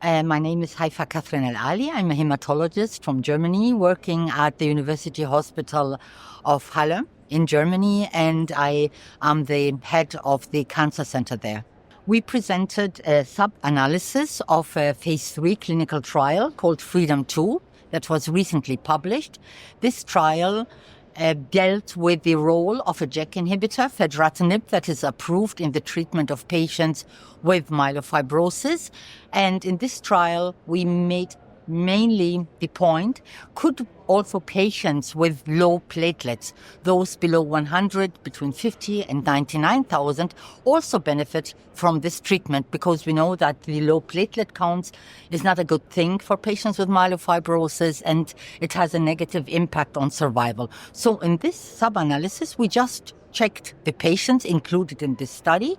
My name is Haifa Kathrin Al-Ali. I'm a hematologist from Germany working at the University Hospital of Halle in Germany, and I am the head of the cancer center there. We presented a sub-analysis of a phase 3 clinical trial called FREEDOM-2 that was recently published. This trial dealt with the role of a JAK inhibitor, Fedratinib, that is approved in the treatment of patients with myelofibrosis. And in this trial, we made mainly the point, could also patients with low platelets, those below 100, between 50 and 99,000, also benefit from this treatment, because we know that the low platelet counts is not a good thing for patients with myelofibrosis, and it has a negative impact on survival. So in this sub-analysis, we just checked the patients included in this study,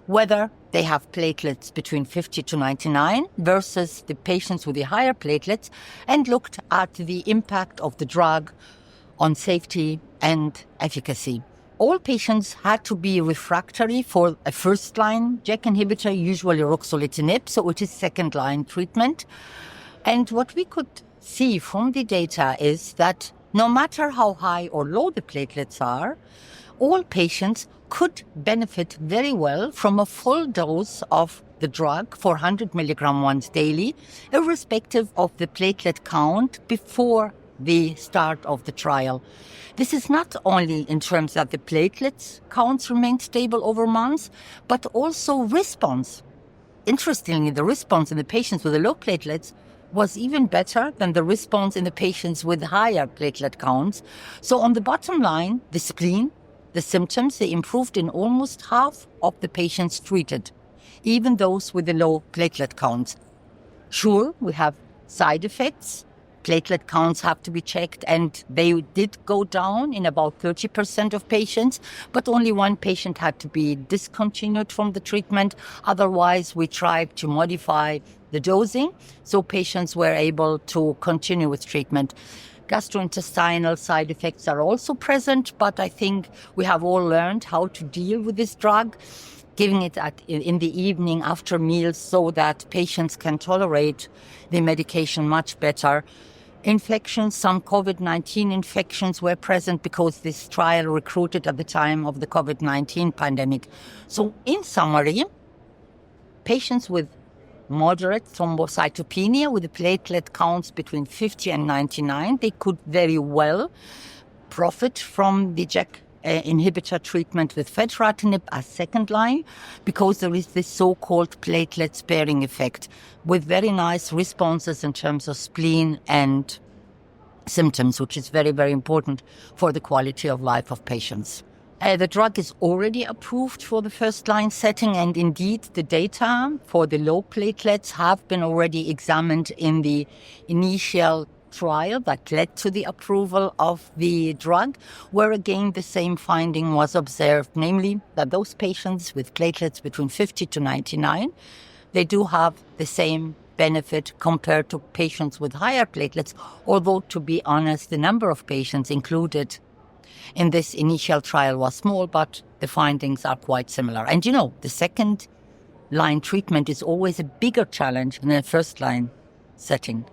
whether they have platelets between 50 to 99 versus the patients with the higher platelets, and looked at the impact of the drug on safety and efficacy. All patients had to be refractory for a first-line JAK inhibitor, usually ruxolitinib, so it is second-line treatment. And what we could see from the data is that no matter how high or low the platelets are, all patients could benefit very well from a full dose of the drug, 400 milligram once daily, irrespective of the platelet count before the start of the trial. This is not only in terms that the platelets counts remain stable over months, but also response. Interestingly, the response in the patients with the low platelets was even better than the response in the patients with higher platelet counts. So on the bottom line, the spleen, the symptoms, they improved in almost half of the patients treated, even those with the low platelet counts. Sure, we have side effects. Platelet counts have to be checked, and they did go down in about 30% of patients, but only one patient had to be discontinued from the treatment. Otherwise, we tried to modify the dosing, so patients were able to continue with treatment. Gastrointestinal side effects are also present, but I think we have all learned how to deal with this drug, giving it in the evening after meals so that patients can tolerate the medication much better. Infections, some COVID-19 infections were present because this trial recruited at the time of the COVID-19 pandemic. So in summary, patients with moderate thrombocytopenia with the platelet counts between 50 and 99, they could very well profit from the JAK inhibitor treatment with Fedratinib as second line, because there is this so-called platelet sparing effect with very nice responses in terms of spleen and symptoms, which is very, very important for the quality of life of patients. The drug is already approved for the first-line setting, and indeed the data for the low platelets have been already examined in the initial trial that led to the approval of the drug, where again the same finding was observed, namely that those patients with platelets between 50 to 99, they do have the same benefit compared to patients with higher platelets, although to be honest, the number of patients included in this initial trial was small, but the findings are quite similar. And the second line treatment is always a bigger challenge than a first line setting.